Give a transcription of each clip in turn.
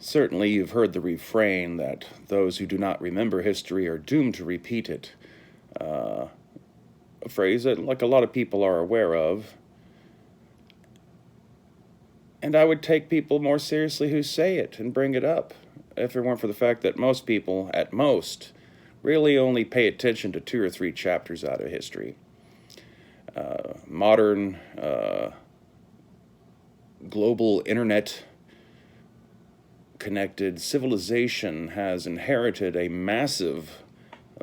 Certainly, you've heard the refrain that those who do not remember history are doomed to repeat it. Uh, a phrase that, like, a lot of people are aware of. And I would take people more seriously who say it and bring it up, if it weren't for the fact that most people, at most, really only pay attention to 2 or 3 chapters out of history. Modern global internet connected civilization has inherited a massive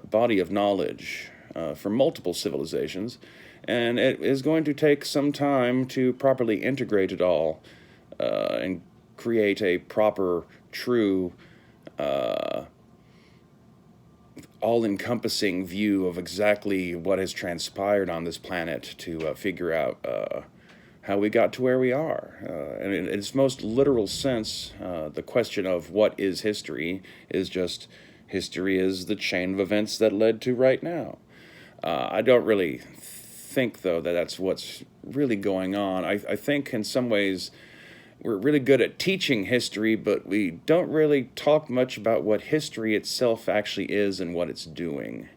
body of knowledge from multiple civilizations, and it is going to take some time to properly integrate it all and create a proper, true, all-encompassing view of exactly what has transpired on this planet to figure out how we got to where we are. And in its most literal sense, the question of what is history is just history is the chain of events that led to right now. I don't really think, though, that that's what's really going on. I think in some ways we're really good at teaching history, but we don't really talk much about what history itself actually is and what it's doing.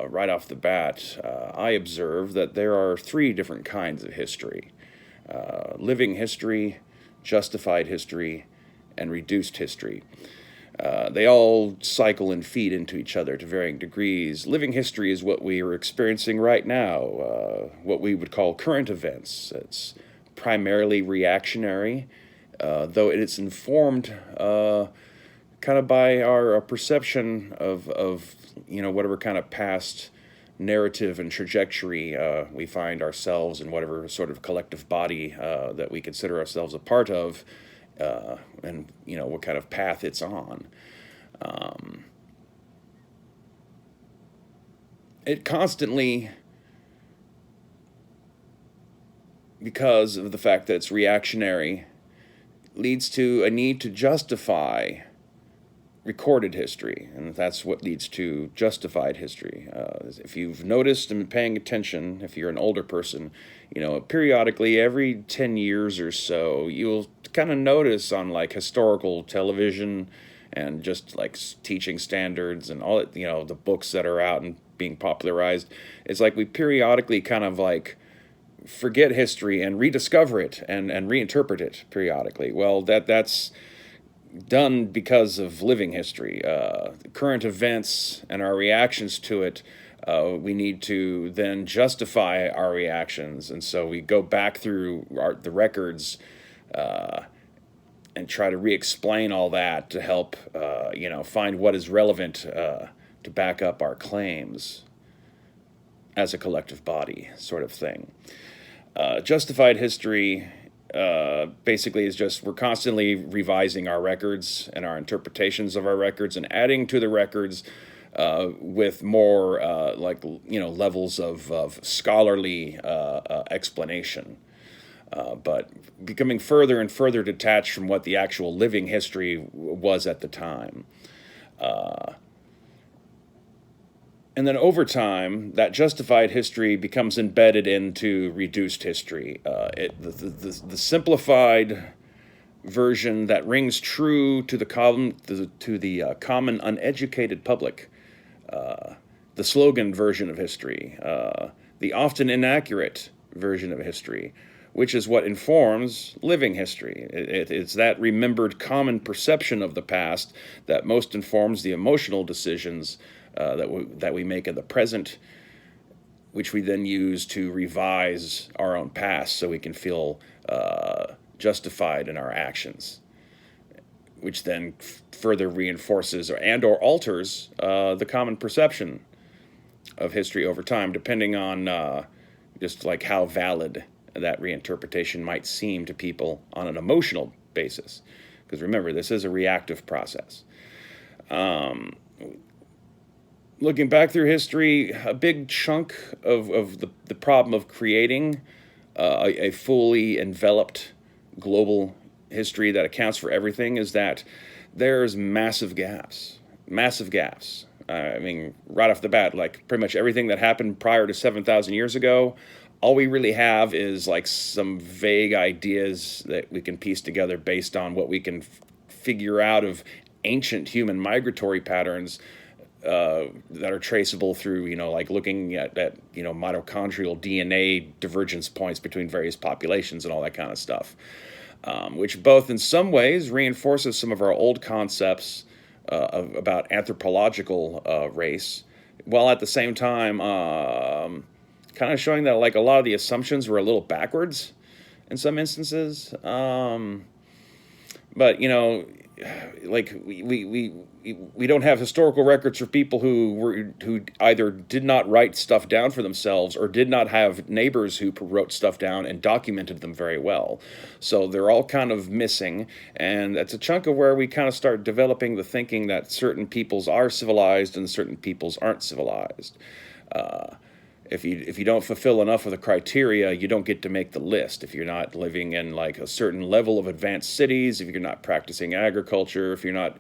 Right off the bat, I observe that there are 3 different kinds of history: living history, justified history, and reduced history. They all cycle and feed into each other to varying degrees. Living history is what we are experiencing right now, what we would call current events. It's primarily reactionary, though it's informed kind of by our perception of whatever kind of past narrative and trajectory we find ourselves in, whatever sort of collective body that we consider ourselves a part of, and what kind of path it's on. It constantly, because of the fact that it's reactionary, leads to a need to justify recorded history, and that's what leads to justified history. If you've noticed and been paying attention, if you're an older person, periodically every 10 years or so, you'll kind of notice on like historical television and just like teaching standards and all it, the books that are out and being popularized. It's like we periodically kind of like forget history and rediscover it and reinterpret it periodically. Well, that's done because of living history. Current events and our reactions to it, we need to then justify our reactions. And so we go back through the records and try to re-explain all that to help, find what is relevant to back up our claims as a collective body, sort of thing. Justified history basically is just we're constantly revising our records and our interpretations of our records and adding to the records with more levels of scholarly explanation, but becoming further and further detached from what the actual living history was at the time. And then over time, that justified history becomes embedded into reduced history. The simplified version that rings true to the common uneducated public, the slogan version of history, the often inaccurate version of history, which is what informs living history. It's that remembered common perception of the past that most informs the emotional decisions that we make in the present, which we then use to revise our own past so we can feel justified in our actions, which then further reinforces or alters the common perception of history over time, depending on just like how valid that reinterpretation might seem to people on an emotional basis. Because remember, this is a reactive process. Looking back through history, a big chunk of the problem of creating a fully enveloped global history that accounts for everything is that there's massive gaps. Massive gaps. I mean, right off the bat, like pretty much everything that happened prior to 7,000 years ago, all we really have is like some vague ideas that we can piece together based on what we can figure out of ancient human migratory patterns that are traceable through, like looking at mitochondrial DNA divergence points between various populations and all that kind of stuff, which both in some ways reinforces some of our old concepts about anthropological race, while at the same time kind of showing that like a lot of the assumptions were a little backwards in some instances. But like we don't have historical records for people who either did not write stuff down for themselves or did not have neighbors who wrote stuff down and documented them very well. So they're all kind of missing, and that's a chunk of where we kind of start developing the thinking that certain peoples are civilized and certain peoples aren't civilized. If you don't fulfill enough of the criteria, you don't get to make the list. If you're not living in like a certain level of advanced cities, if you're not practicing agriculture, if you're not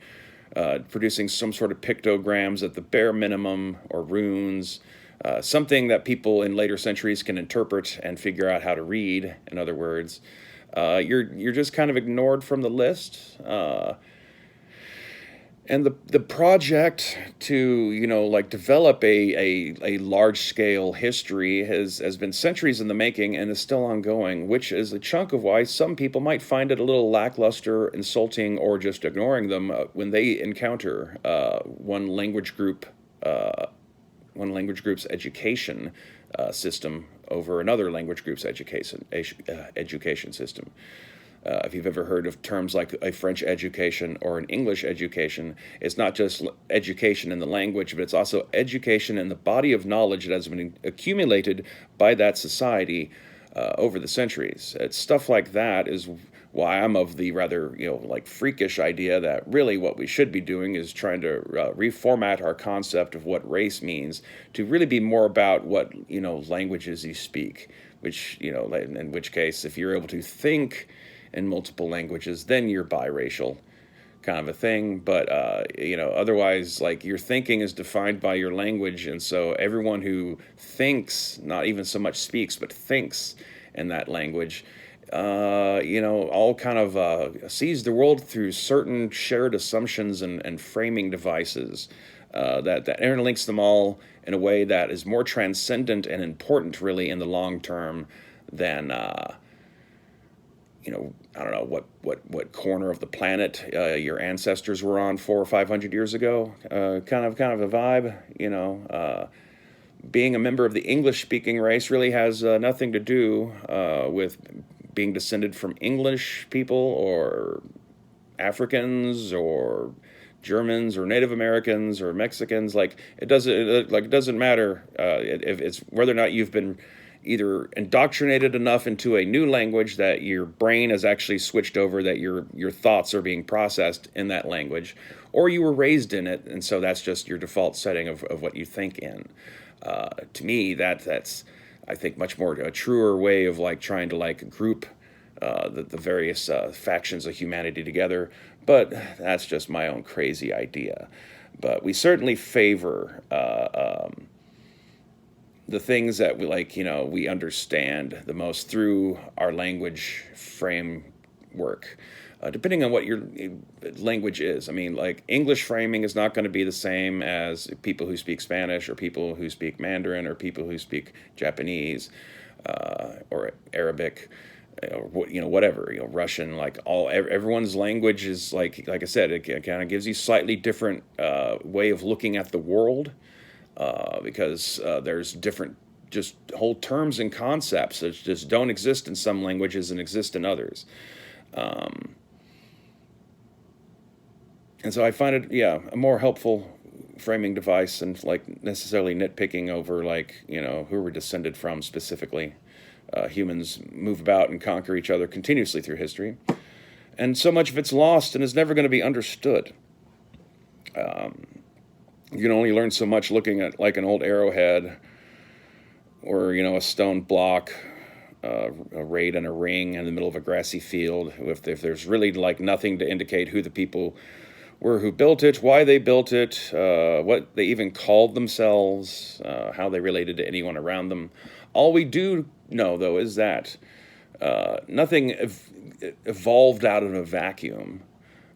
producing some sort of pictograms at the bare minimum or runes, something that people in later centuries can interpret and figure out how to read. In other words, you're just kind of ignored from the list. And the project to like develop a large scale history has been centuries in the making and is still ongoing, which is a chunk of why some people might find it a little lackluster, insulting, or just ignoring them when they encounter one language group's education system over another language group's education system. If you've ever heard of terms like a French education or an English education, it's not just education in the language, but it's also education in the body of knowledge that has been accumulated by that society over the centuries. It's stuff like that is why I'm of the rather, like freakish idea that really what we should be doing is trying to reformat our concept of what race means to really be more about what, languages you speak, which, in which case, if you're able to think in multiple languages, then you're biracial, kind of a thing. But otherwise, like, your thinking is defined by your language, and so everyone who thinks, not even so much speaks, but thinks in that language, all kind of sees the world through certain shared assumptions and framing devices that interlinks them all in a way that is more transcendent and important, really, in the long term than I don't know what corner of the planet your ancestors were on 400 or 500 years ago. Kind of a vibe. Being a member of the English-speaking race really has nothing to do with being descended from English people or Africans or Germans or Native Americans or Mexicans. Like it doesn't matter if it's whether or not you've been either indoctrinated enough into a new language that your brain has actually switched over, that your thoughts are being processed in that language, or you were raised in it, and so that's just your default setting of what you think in. To me, that's I think much more a truer way of like trying to like group the various factions of humanity together. But that's just my own crazy idea. But we certainly favor the things that we understand the most through our language framework, depending on what your language is. I mean, like English framing is not going to be the same as people who speak Spanish or people who speak Mandarin or people who speak Japanese or Arabic. Whatever, Russian, like everyone's language is like I said, it kind of gives you slightly different way of looking at the world. Because there's different just whole terms and concepts that just don't exist in some languages and exist in others. And so I find it, a more helpful framing device than like necessarily nitpicking over like, who we're descended from specifically. Humans move about and conquer each other continuously through history. And so much of it's lost and is never going to be understood. You can only learn so much looking at like an old arrowhead or, a stone block arrayed in a ring in the middle of a grassy field. If there's really like nothing to indicate who the people were who built it, why they built it, what they even called themselves, how they related to anyone around them. All we do know, though, is that nothing evolved out of a vacuum.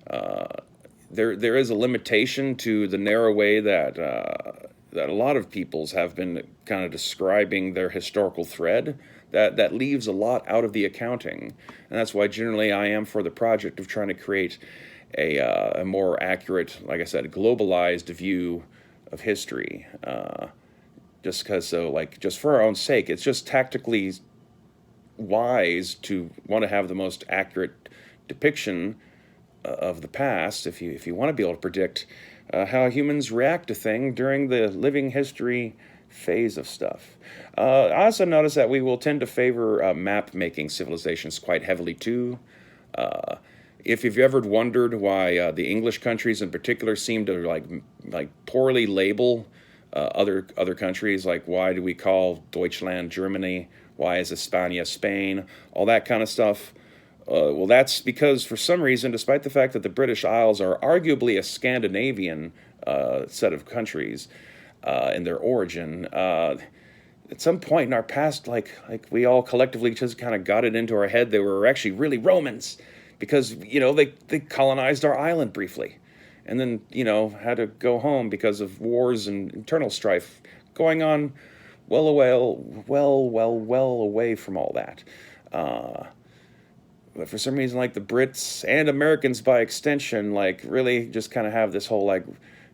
There is a limitation to the narrow way that that a lot of peoples have been kind of describing their historical thread. That leaves a lot out of the accounting, and that's why generally I am for the project of trying to create a more accurate, like I said, globalized view of history. Just because, so like, just for our own sake, it's just tactically wise to want to have the most accurate depiction of the past, if you want to be able to predict how humans react to things during the living history phase of stuff. I also notice that we will tend to favor map making civilizations quite heavily too. Uh, if you've ever wondered why the English countries in particular seem to like poorly label other countries, like why do we call Deutschland Germany? Why is Hispania Spain? All that kind of stuff. Well, that's because for some reason, despite the fact that the British Isles are arguably a Scandinavian set of countries in their origin, at some point in our past, like we all collectively just kind of got it into our head they were actually really Romans, because they colonized our island briefly, and then had to go home because of wars and internal strife going on, well away from all that. But for some reason, like the Brits and Americans by extension, like really just kind of have this whole like,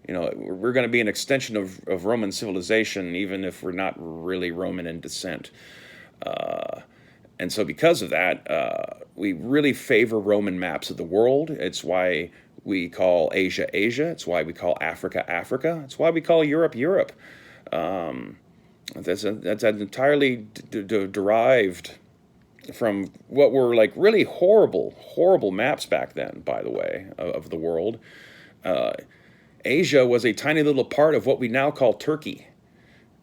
we're going to be an extension of Roman civilization, even if we're not really Roman in descent. And so because of that, we really favor Roman maps of the world. It's why we call Asia Asia. It's why we call Africa Africa. It's why we call Europe Europe. That's entirely derived from what were like really horrible maps back then, by the way, of the world. Asia was a tiny little part of what we now call Turkey.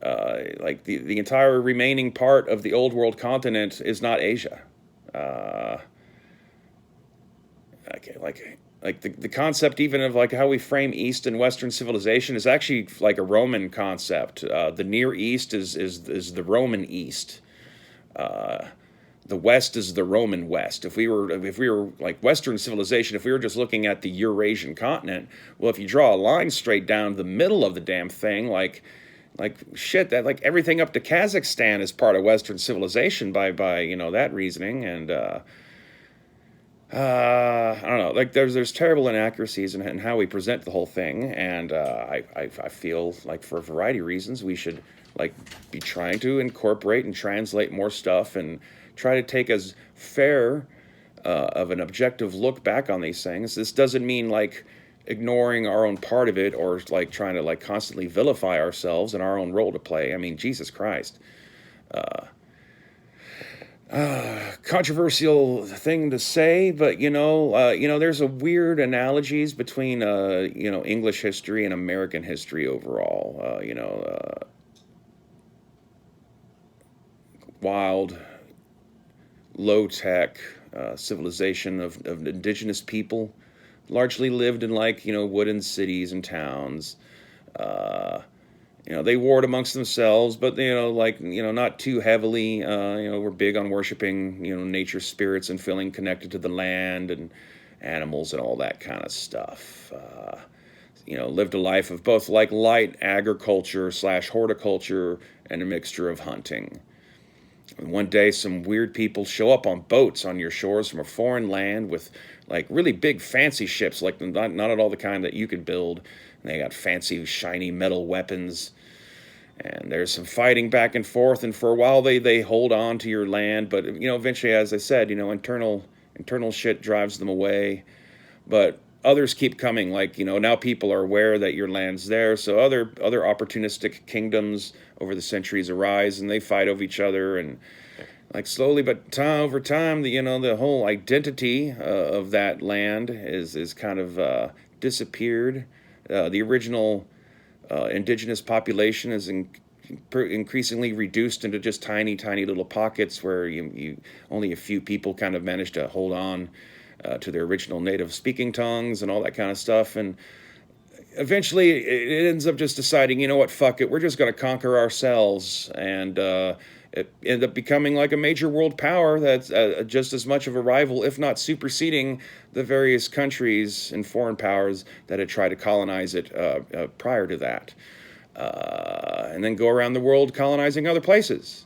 Like the entire remaining part of the old world continent is not Asia. Okay, like the concept even of like how we frame East and Western civilization is actually like a Roman concept. The Near East is the Roman East. The West is the Roman West. If we were like Western civilization, if we were just looking at the Eurasian continent, well, if you draw a line straight down the middle of the damn thing, like shit, that like everything up to Kazakhstan is part of Western civilization by that reasoning. And I don't know, like there's terrible inaccuracies in how we present the whole thing, and I feel like for a variety of reasons we should like be trying to incorporate and translate more stuff and try to take as fair of an objective look back on these things. This doesn't mean like ignoring our own part of it or like trying to like constantly vilify ourselves and our own role to play. I mean, Jesus Christ. Controversial thing to say, but there's a weird analogies between English history and American history overall. Wild, low-tech civilization of indigenous people, largely lived in wooden cities and towns. They warred amongst themselves, but not too heavily. We're big on worshiping nature spirits and feeling connected to the land and animals and all that kind of stuff. Lived a life of both like light agriculture / horticulture and a mixture of hunting. And one day, some weird people show up on boats on your shores from a foreign land with like really big fancy ships, like not at all the kind that you could build. And they got fancy shiny metal weapons, and there's some fighting back and forth. And for a while, they hold on to your land, but eventually, as I said, internal shit drives them away. But others keep coming. Like now people are aware that your land's there, so other opportunistic kingdoms over the centuries arise, and they fight over each other, and like slowly but over time, the whole identity of that land is kind of disappeared. The original indigenous population is increasingly reduced into just tiny little pockets where you only a few people kind of manage to hold on to their original native speaking tongues and all that kind of stuff. And eventually it ends up just deciding, fuck it, we're just going to conquer ourselves. And it ended up becoming like a major world power that's just as much of a rival, if not superseding, the various countries and foreign powers that had tried to colonize it prior to that. And then go around the world colonizing other places.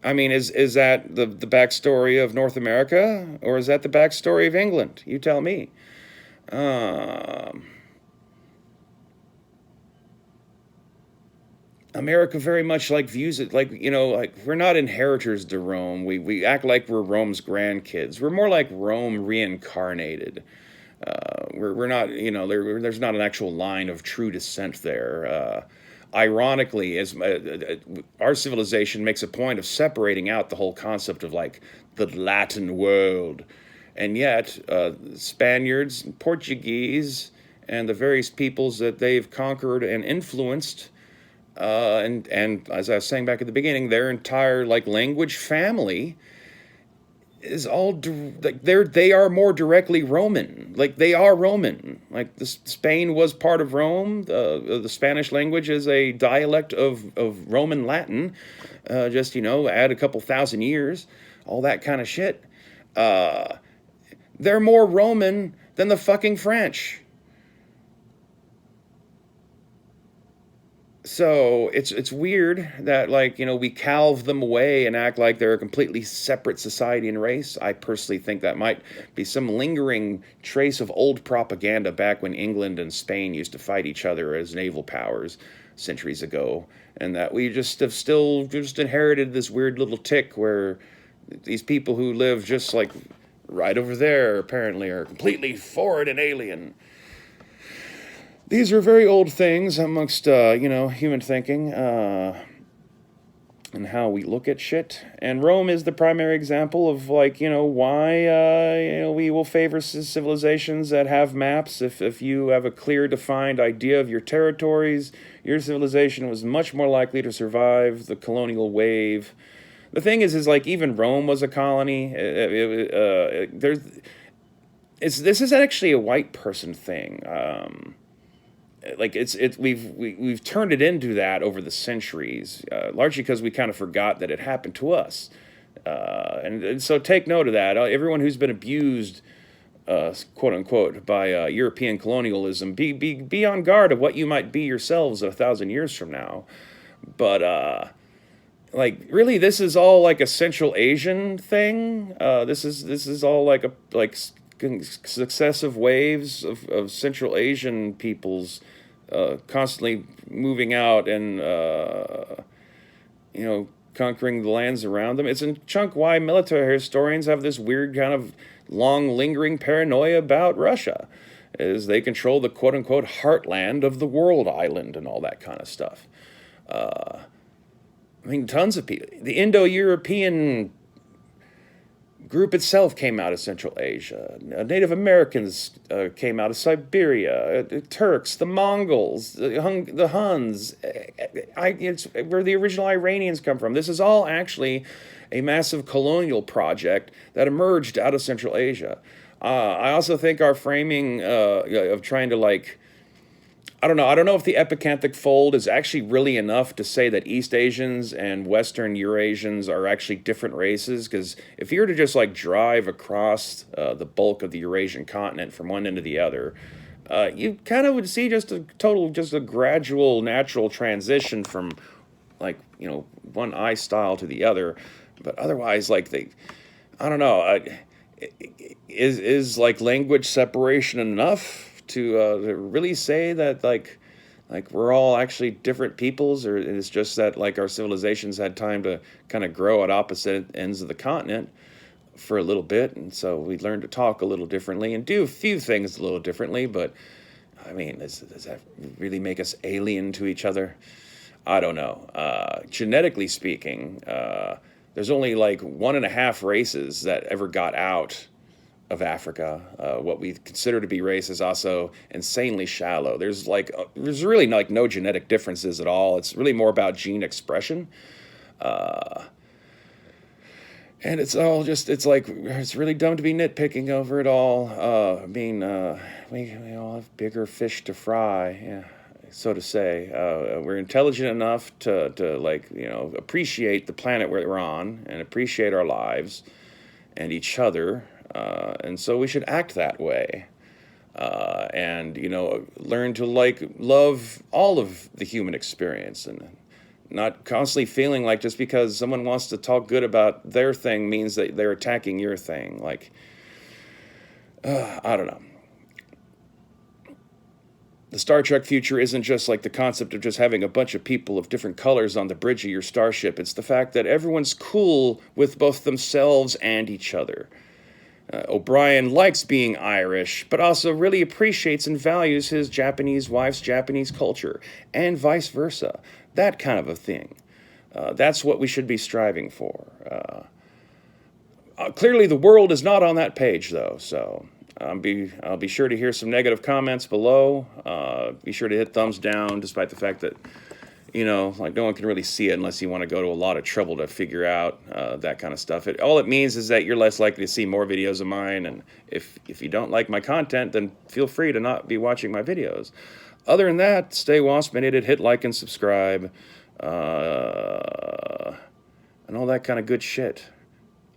I mean, is that the backstory of North America, or is that the backstory of England? You tell me. Um, America very much like views it like, like we're not inheritors to Rome. We act like we're Rome's grandkids. We're more like Rome reincarnated. We're not, there's not an actual line of true descent there. Ironically, as our civilization makes a point of separating out the whole concept of like the Latin world, and yet Spaniards, Portuguese, and the various peoples that they've conquered and influenced, and as I was saying back at the beginning, their entire like language family is all like they are more directly Roman. Like they are Roman. Like Spain was part of Rome. The Spanish language is a dialect of Roman Latin. Just add a couple thousand years, all that kind of shit. They're more Roman than the fucking French. So it's weird that we calve them away and act like they're a completely separate society and race. I personally think that might be some lingering trace of old propaganda back when England and Spain used to fight each other as naval powers centuries ago, and that we just have still just inherited this weird little tick where these people who live just like right over there apparently are completely foreign and alien. These are very old things amongst, human thinking and how we look at shit. And Rome is the primary example of, why, we will favor civilizations that have maps. If you have a clear, defined idea of your territories, your civilization was much more likely to survive the colonial wave. The thing is like, even Rome was a colony. This is actually a white person thing. We've turned it into that over the centuries, largely because we kind of forgot that it happened to us, and so take note of that. Everyone who's been abused, quote unquote, by European colonialism, be on guard of what you might be yourselves 1,000 years from now. But really, this is all like a Central Asian thing. This is all like successive waves of Central Asian peoples constantly moving out and conquering the lands around them. It's in chunk why military historians have this weird kind of long lingering paranoia about Russia, is they control the quote unquote heartland of the world island and all that kind of stuff. Tons of people. The Indo-European group itself came out of Central Asia. Native Americans came out of Siberia. Turks, the Mongols, the Huns. It's where the original Iranians come from. This is all actually a massive colonial project that emerged out of Central Asia. I also think our framing of trying to I don't know if the epicanthic fold is actually really enough to say that East Asians and Western Eurasians are actually different races, because if you were to just drive across the bulk of the Eurasian continent from one end to the other, you kind of would see just a gradual natural transition from one eye style to the other. But otherwise, I don't know, is language separation enough to really say that we're all actually different peoples, or it's just that our civilizations had time to kind of grow at opposite ends of the continent for a little bit, and so we learned to talk a little differently and do a few things a little differently. But does that really make us alien to each other? I don't know. Genetically speaking, there's only 1.5 races that ever got out of Africa. What we consider to be race is also insanely shallow. There's really no genetic differences at all. It's really more about gene expression. And it's all just, it's really dumb to be nitpicking over it all. We all have bigger fish to fry. Yeah. so to say. We're intelligent enough to like, appreciate the planet we're on and appreciate our lives and each other. And so we should act that way. And, learn to like love all of the human experience and not constantly feeling like just because someone wants to talk good about their thing means that they're attacking your thing. Like, I don't know. The Star Trek future isn't just like the concept of just having a bunch of people of different colors on the bridge of your starship. It's the fact that everyone's cool with both themselves and each other. O'Brien likes being Irish, but also really appreciates and values his Japanese wife's Japanese culture, and vice versa. That kind of a thing. That's what we should be striving for. Clearly, the world is not on that page, though, so I'll be sure to hear some negative comments below. Be sure to hit thumbs down, despite the fact that, like no one can really see it unless you want to go to a lot of trouble to figure out that kind of stuff. All it means is that you're less likely to see more videos of mine, and if you don't like my content, then feel free to not be watching my videos. Other than that, stay waspinated, hit like and subscribe, and all that kind of good shit.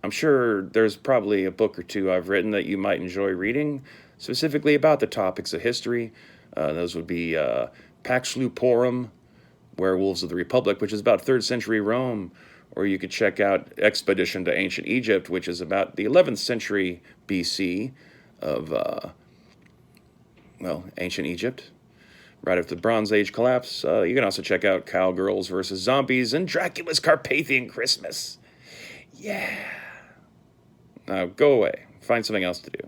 I'm sure there's probably a book or two I've written that you might enjoy reading, specifically about the topics of history. Those would be Pax Luporum, Werewolves of the Republic, which is about 3rd century Rome, or you could check out Expedition to Ancient Egypt, which is about the 11th century BC of, ancient Egypt, right after the Bronze Age collapse. You can also check out Cowgirls versus Zombies and Dracula's Carpathian Christmas. Yeah. Now go away. Find something else to do.